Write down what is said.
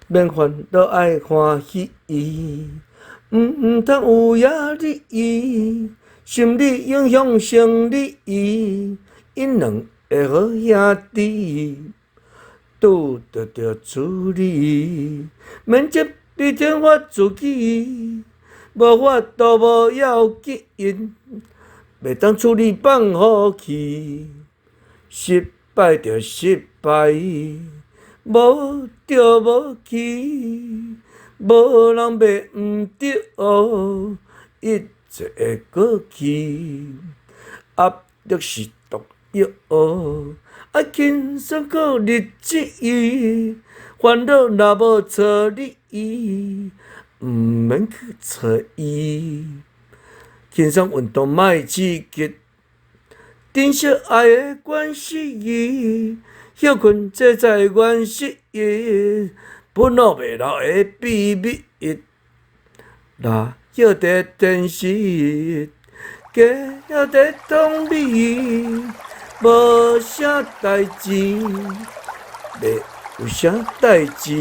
免烦恼爱欢喜，通有压力，心理影响生理，因两个好兄弟，拄着处理，免接你天发自己，无法度无要紧，袂当处理放好去，失败就失败。无着无去，无人袂毋着，一切会过去。压力是毒药，爱轻松过日子，烦恼若无找你，毋免去找伊。轻松运动莫刺激，珍惜爱的关系。休困这才原始，烦恼袂老的秘密。若晓得珍惜，加晓得同理，无啥代志，袂有啥代志。